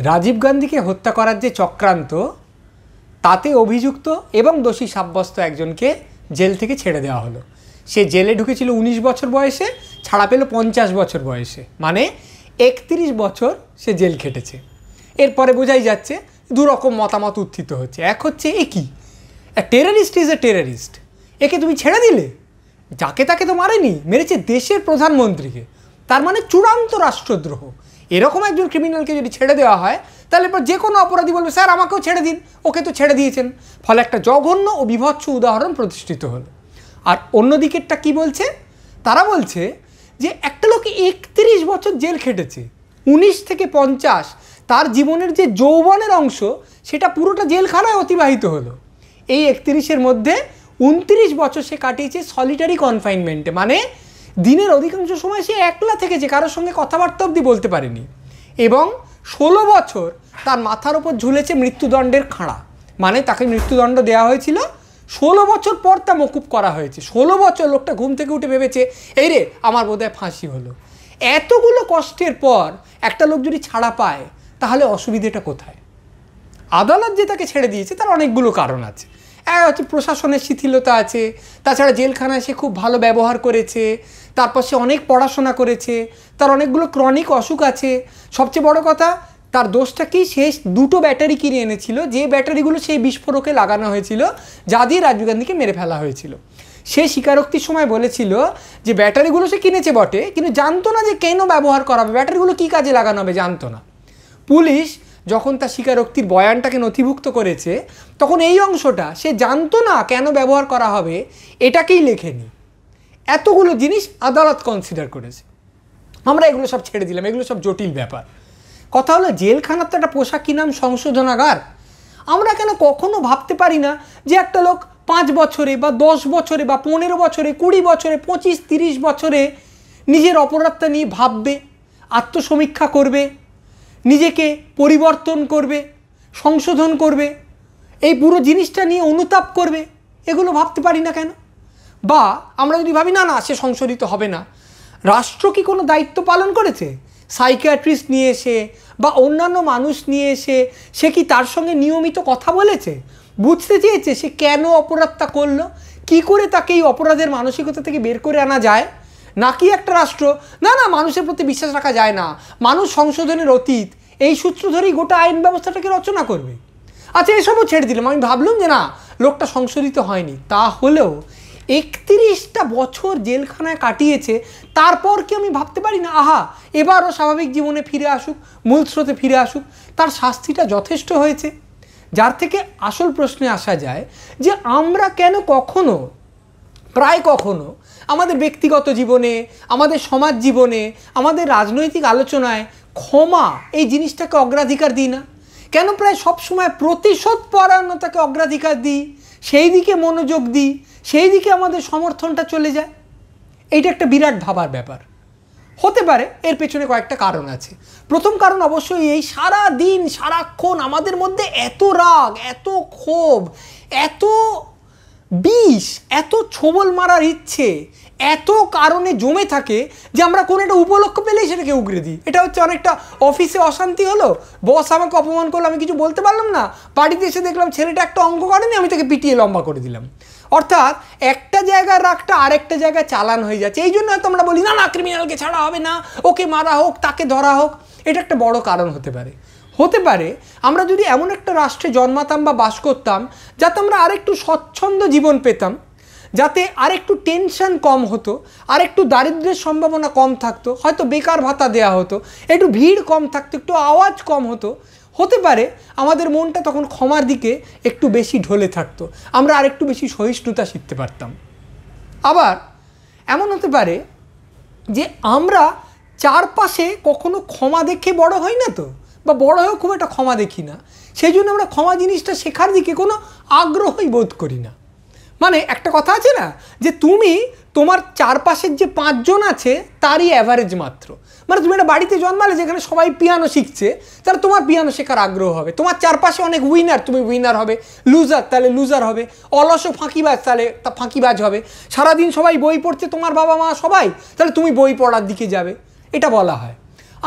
রাজীব গান্ধীকে হত্যা করার যে চক্রান্ত তাতে অভিযুক্ত এবং দোষী সাব্যস্ত একজনকে জেল থেকে ছেড়ে দেওয়া হলো। সে জেলে ঢুকেছিল 19 বছর বয়সে, ছাড়া পেল 50 বছর বয়সে, মানে 31 বছর সে জেল খেটেছে। এরপরে বোঝাই যাচ্ছে দুরকম মতামত উত্থিত হচ্ছে। এক হচ্ছে এ কি, টেররিস্ট ইজ এ টেররিস্ট, একে তুমি ছেড়ে দিলে? যাকে তাকে তো মারেনি, মেরেছে দেশের প্রধানমন্ত্রীকে, তার মানে চূড়ান্ত রাষ্ট্রদ্রোহ। এরকম একজন ক্রিমিনালকে যদি ছেড়ে দেওয়া হয় তাহলে এরপর যে কোনো অপরাধী বলবে স্যার আমাকেও ছেড়ে দিন, ওকে তো ছেড়ে দিয়েছেন। ফলে একটা জঘন্য ও বিভৎস উদাহরণ প্রতিষ্ঠিত হলো। আর অন্যদিকেরটা কি বলছে, তারা বলছে যে একটা লোক 31 বছর জেল খেটেছে, 19 থেকে 50, তার জীবনের যে যৌবনের অংশ সেটা পুরোটা জেলখানায় অতিবাহিত হলো। এই 31-এর মধ্যে 29 বছর সে কাটিয়েছে সলিটারি কনফাইনমেন্টে, মানে দিনের অধিকাংশ সময় সে একলা থেকেছে, কারোর সঙ্গে কথাবার্তা অবধি বলতে পারেনি। এবং 16 বছর তার মাথার ওপর ঝুলেছে মৃত্যুদণ্ডের খাঁড়া, মানে তাকে মৃত্যুদণ্ড দেওয়া হয়েছিল, 16 বছর পর তা মকুব করা হয়েছে। 16 বছর লোকটা ঘুম থেকে উঠে ভেবেছে এই রে আমার বোধহয় ফাঁসি হলো। এতগুলো কষ্টের পর একটা লোক যদি ছাড়া পায় তাহলে অসুবিধাটা কোথায়? আদালত যে তাকে ছেড়ে দিয়েছে তার অনেকগুলো কারণ আছে। এক হচ্ছে প্রশাসনের শিথিলতা আছে, তাছাড়া জেলখানায় সে খুব ভালো ব্যবহার করেছে, তারপর সে অনেক পড়াশোনা করেছে, তার অনেকগুলো ক্রনিক অসুখ আছে। সবচেয়ে বড় কথা, তার দোষটা কি, সে 2টো ব্যাটারি কিনে এনেছিল, যে ব্যাটারিগুলো সেই বিস্ফোরকে লাগানো হয়েছিল, যা দিয়ে রাজীব গান্ধীকে মেরে ফেলা হয়েছিল। সে স্বীকারোক্তির সময় বলেছিল যে ব্যাটারিগুলো সে কিনেছে বটে, কিন্তু জানতো না যে কেন ব্যবহার করা হবে, ব্যাটারিগুলো কী কাজে লাগানো হবে জানতো না। পুলিশ যখন তার স্বীকারোক্তির বয়ানটাকে নথিভুক্ত করেছে তখন এই অংশটা সে জানতো না কেন ব্যবহার করা হবে এটাকেই লেখেনি। এতগুলো জিনিস আদালত কনসিডার করেছে। আমরা এগুলো সব ছেড়ে দিলাম, এগুলো সব জটিল ব্যাপার। কথা হলো জেলখানার তো একটা পোশাক কি নাম সংশোধনাগার। আমরা কেন কখনো ভাবতে পারি না যে একটা লোক 5 বছরে বা 10 বছরে বা 15 বছরে, 20 বছরে, 25-30 বছরে নিজের অপরাধটা নিয়ে ভাববে, আত্মসমীক্ষা করবে, নিজেকে পরিবর্তন করবে, সংশোধন করবে, এই পুরো জিনিসটা নিয়ে অনুতাপ করবে? এগুলো ভাবতে পারি না কেন? বা আমরা যদি ভাবি না না সে সংশোধিত হবে না, রাষ্ট্র কি কোনো দায়িত্ব পালন করেছে? সাইকিয়াট্রিস্ট নিয়ে এসে বা অন্যান্য মানুষ নিয়ে এসে সে কি তার সঙ্গে নিয়মিত কথা বলেছে, বুঝতে চেয়েছে সে কেন অপরাধটা করলো, কি করে তাকে এই অপরাধের মানসিকতা থেকে বের করে আনা যায়? নাকি একটা রাষ্ট্র না না মানুষের প্রতি বিশ্বাস রাখা যায় না, মানুষ সংশোধনের অতীত, এই সূত্র ধরেই গোটা আইন ব্যবস্থাটাকে রচনা করবে? আচ্ছা এসবও ছেড়ে দিলাম, আমি ভাবলাম যে না লোকটা সংশোধিত হয়নি, তাহলেও 31টা বছর জেলখানায় কাটিয়েছে, তারপর কি আমি ভাবতে পারি না আহা এবারও স্বাভাবিক জীবনে ফিরে আসুক, মূল স্রোতে ফিরে আসুক, তার শাস্তিটা যথেষ্ট হয়েছে? যার থেকে আসল প্রশ্নে আসা যায় যে আমরা কেন কখনো, প্রায় কখনো আমাদের ব্যক্তিগত জীবনে, আমাদের সমাজ জীবনে, আমাদের রাজনৈতিক আলোচনায় ক্ষমা এই জিনিসটাকে অগ্রাধিকার দিই না? কেন প্রায় সবসময় প্রতিশোধ পরায়ণতাকে অগ্রাধিকার দিই, সেই দিকে মনোযোগ দিই, সেই দিকে আমাদের সমর্থনটা চলে যায়? এইটা একটা বিরাট ভাবার ব্যাপার। হতে পারে এর পেছনে কয়েকটা কারণ আছে। প্রথম কারণ অবশ্যই এই সারা দিন সারাক্ষণ আমাদের মধ্যে এত রাগ, এত ক্ষোভ, এত বিষ, এত ছোবল মারার ইচ্ছে এত কারণে জমে থাকে যে আমরা কোনো একটা উপলক্ষ পেলেই সেটাকে উগড়ে দিই। এটা হচ্ছে অনেকটা অফিসে অশান্তি হলো, বস আমাকে অপমান করলো, আমি কিছু বলতে পারলাম না, বাড়িতে এসে দেখলাম ছেলেটা একটা অঙ্ক করেনি, আমি তাকে পিটিয়ে লম্বা করে দিলাম। অর্থাৎ একটা জায়গার রাগটা আরেকটা জায়গায় চালান হয়ে যাচ্ছে। এই জন্য হয়তো আমরা বলি না না ক্রিমিনালকে ছাড়া হবে না, ওকে মারা হোক, তাকে ধরা হোক। এটা একটা বড় কারণ হতে পারে। হতে পারে আমরা যদি এমন একটা রাষ্ট্রে জন্মাতাম বা বাস করতাম যাতে আমরা আরেকটু স্বচ্ছন্দ জীবন পেতাম, যাতে আরেকটু টেনশন কম হতো, আরেকটু দারিদ্র্যের সম্ভাবনা কম থাকতো, হয়তো বেকার ভাতা দেওয়া হতো, একটু ভিড় কম থাকতো, একটু আওয়াজ কম হতো, হতে পারে আমাদের মনটা তখন ক্ষমার দিকে একটু বেশি ঢলে থাকতো, আমরা আরেকটু বেশি সহিষ্ণুতা শিখতে পারতাম। আবার এমন হতে পারে যে আমরা চারপাশে কখনো ক্ষমা দেখে বড় হই না তো, বা বড় হয়েও খুব একটা ক্ষমা দেখি না, সেই জন্য আমরা ক্ষমা জিনিসটা শেখার দিকে কোনো আগ্রহই বোধ করি না। মানে একটা কথা আছে না যে তুমি তোমার চারপাশের যে 5 জন আছে তারই অ্যাভারেজ মাত্র। মানে তুমি একটা বাড়িতে জন্মালে যেখানে সবাই পিয়ানো শিখছে, তাহলে তোমার পিয়ানো শেখার আগ্রহ হবে। তোমার চারপাশে অনেক উইনার, তুমি উইনার হবে, লুজার তাহলে লুজার হবে, অলস ফাঁকিবাজ তাহলে তা ফাঁকিবাজ হবে। সারাদিন সবাই বই পড়ছে, তোমার বাবা মা সবাই, তাহলে তুমি বই পড়ার দিকে যাবে, এটা বলা হয়।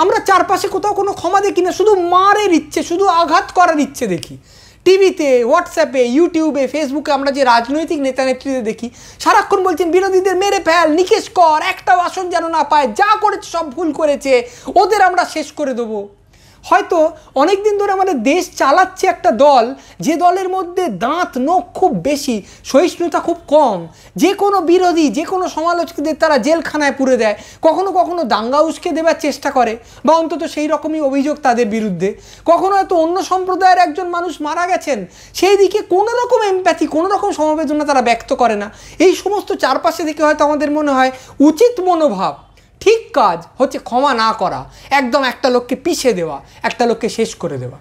আমরা চারপাশে কোথাও কোনো ক্ষমা দেখি না, শুধু মারের ইচ্ছে, শুধু আঘাত করার ইচ্ছে দেখি। টিভিতে, হোয়াটসঅ্যাপে, ইউটিউবে, ফেসবুকে আমরা যে রাজনৈতিক নেতা নেত্রীদের দেখি সারাক্ষণ বলছেন বিরোধীদের মেরে ফেল, নিকেশ কর, একটাও আসন যেন না পায়, যা করেছে সব ভুল করেছে, ওদের আমরা শেষ করে দেবো। হয়তো অনেক দিন ধরে আমাদের দেশ চালাচ্ছে একটা দল, যে দলের মধ্যে দাঁত নখ খুব বেশি, সহিষ্ণুতা খুব কম, যে কোনো বিরোধী, যে কোনো সমালোচকদের তারা জেলখানায় পুরে দেয়, কখনো কখনো দাঙ্গা উস্কে দেওয়ার চেষ্টা করে, বা অন্তত সেই রকমই অভিযোগ তাদের বিরুদ্ধে। কখনো হয়তো অন্য সম্প্রদায়ের একজন মানুষ মারা গেছেন, সেই দিকে কোনো রকম এমপ্যাথি, কোনো রকম সমবেদনা তারা ব্যক্ত করে না। এই সমস্ত চারপাশে দেখে হয়তো আমাদের মনে হয় উচিত মনোভাব, ঠিক কাজ হচ্ছে ক্ষমা না করা, একদম একটা লোককে পিষে দেওয়া, একটা লোককে শেষ করে দেওয়া।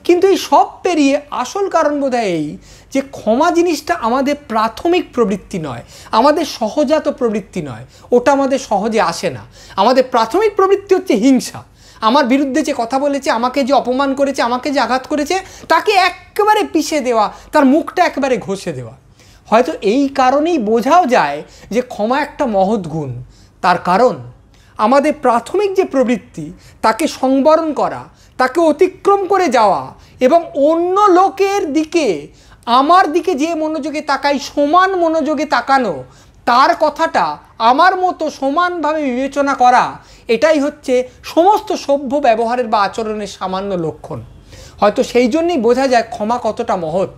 কিন্তু এই সব পেরিয়ে আসল কারণ বোধহয় এই যে ক্ষমা জিনিসটা আমাদের প্রাথমিক প্রবৃত্তি নয়, আমাদের সহজাত প্রবৃত্তি নয়, ওটা আমাদের সহজে আসে না। আমাদের প্রাথমিক প্রবৃত্তি হচ্ছে হিংসা। আমার বিরুদ্ধে যে কথা বলেছে, আমাকে যে অপমান করেছে, আমাকে যে আঘাত করেছে, তাকে একেবারে পিষে দেওয়া, তার মুখটা একেবারে ঘষে দেওয়া। হয়তো এই কারণেই বোঝাও যায় যে ক্ষমা একটা মহৎ গুণ। তার কারণ আমাদের প্রাথমিক যে প্রবৃত্তি, তাকে সংবরণ করা, তাকে অতিক্রম করে যাওয়া এবং অন্য লোকের দিকে আমার দিকে যে মনোযোগে তাকাই সমান মনোযোগে তাকানো, তার কথাটা আমার মতো সমানভাবে বিবেচনা করা, এটাই হচ্ছে সমস্ত সভ্য ব্যবহারের বা আচরণের সামান্য লক্ষণ। হয়তো সেই জন্যই বোঝা যায় ক্ষমা কতটা মহৎ।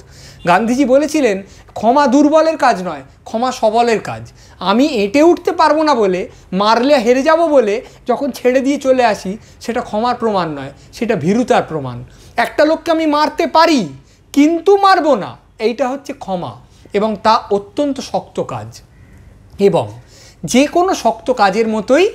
গান্ধীজি বলেছিলেন, ক্ষমা দুর্বলের কাজ নয়, ক্ষমা সবলের কাজ। আমি এঁটে উঠতে পারবো না বলে, মারলে হেরে যাব বলে যখন ছেড়ে দিয়ে চলে আসি, সেটা ক্ষমার প্রমাণ নয়, সেটা ভীরুতার প্রমাণ। একটা লোককে আমি মারতে পারি কিন্তু মারবো না, এইটা হচ্ছে ক্ষমা, এবং তা অত্যন্ত শক্ত কাজ। এবং যে কোনো শক্ত কাজের মতোই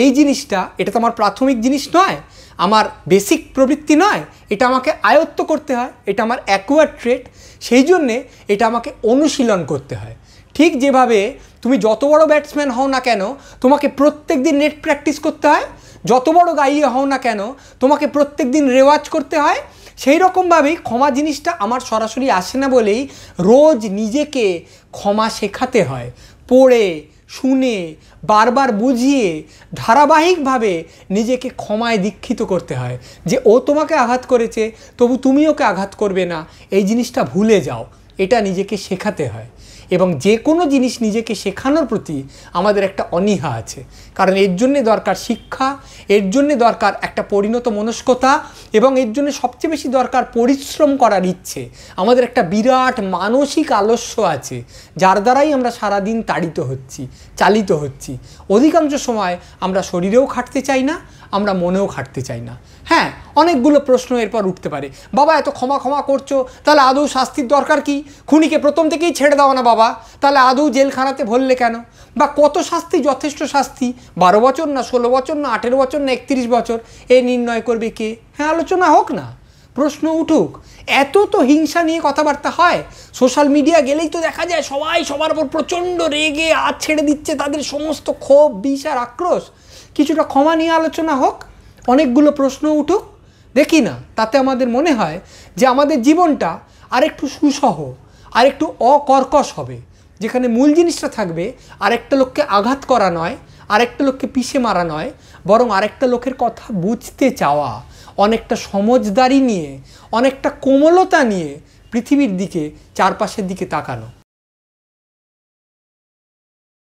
এই জিনিসটা, এটা তো আমার প্রাথমিক জিনিস নয়, আমার বেসিক প্রবৃত্তি নয়, এটা আমাকে আয়ত্ত করতে হয়, এটা আমার অ্যাকোয়ার্ড ট্রেট। সেই জন্যে এটা আমাকে অনুশীলন করতে হয়। ঠিক যেভাবে তুমি যত বড় ব্যাটসম্যান হও না কেন, তোমাকে প্রত্যেক দিন নেট প্র্যাকটিস করতে হয়, যত বড় গাইয়ে হও না কেন, তোমাকে প্রত্যেক দিন রেওয়াজ করতে হয়, সেই রকমভাবেই ক্ষমা জিনিসটা আমার সরাসরি আসে না বলেই রোজ নিজেকে ক্ষমা শেখাতে হয়। পড়ে, শুনে, বারবার বুঝিয়ে, ধারাবাহিকভাবে নিজেকে ক্ষমায় দীক্ষিত করতে হয় যে ও তোমাকে আঘাত করেছে, তবু তুমি ওকে আঘাত করবে না, এই জিনিসটা ভুলে যাও। এটা নিজেকে শেখাতে হয়। এবং যে কোনো জিনিস নিজেকে শেখানোর প্রতি আমাদের একটা অনীহা আছে, কারণ এর জন্যে দরকার শিক্ষা, এর জন্যে দরকার একটা পরিণত মনস্কতা, এবং এর জন্য সবচেয়ে বেশি দরকার পরিশ্রম করার ইচ্ছে। আমাদের একটা বিরাট মানসিক আলস্য আছে, যার দ্বারাই আমরা সারাদিন তাড়িত হচ্ছি, চালিত হচ্ছি। অধিকাংশ সময় আমরা শরীরেও খাটতে চাই না, আমরা মনেও খাটতে চাই না। হ্যাঁ, অনেকগুলো প্রশ্ন এরপর উঠতে পারে, বাবা এত ক্ষমা ক্ষমা করছো, তাহলে আদৌ শাস্তির দরকার কি? খুনিকে প্রথম থেকেই ছেড়ে দাও না বাবা, তাহলে আদৌ জেলখানাতে ভরলে কেন? বা কত শাস্তি যথেষ্ট শাস্তি? 12 বছর না 16 বছর না 18 বছর না 31 বছর? এ নির্ণয় করবে কে? হ্যাঁ, আলোচনা হোক না, প্রশ্ন উঠুক। এত তো হিংসা নিয়ে কথাবার্তা হয়, সোশ্যাল মিডিয়া গেলেই তো দেখা যায় সবাই সবার উপর প্রচণ্ড রেগে হাত ছেড়ে দিচ্ছে, তাদের সমস্ত ক্ষোভ, বিষ আর আক্রোশ। কিছুটা ক্ষমা নিয়ে আলোচনা হোক, অনেকগুলো প্রশ্ন উঠুক, দেখি না তাতে আমাদের মনে হয় যে আমাদের জীবনটা আরেকটু সুসহ, আরেকটু অকর্কশ হবে, যেখানে মূল জিনিসটা থাকবে আরেকটা লোককে আঘাত করা নয়, আরেকটা লোককে পিষে মারা নয়, বরং আরেকটা লোকের কথা বুঝতে চাওয়া, অনেকটা সমঝদারি নিয়ে, অনেকটা কোমলতা নিয়ে পৃথিবীর দিকে, চারপাশের দিকে তাকানো।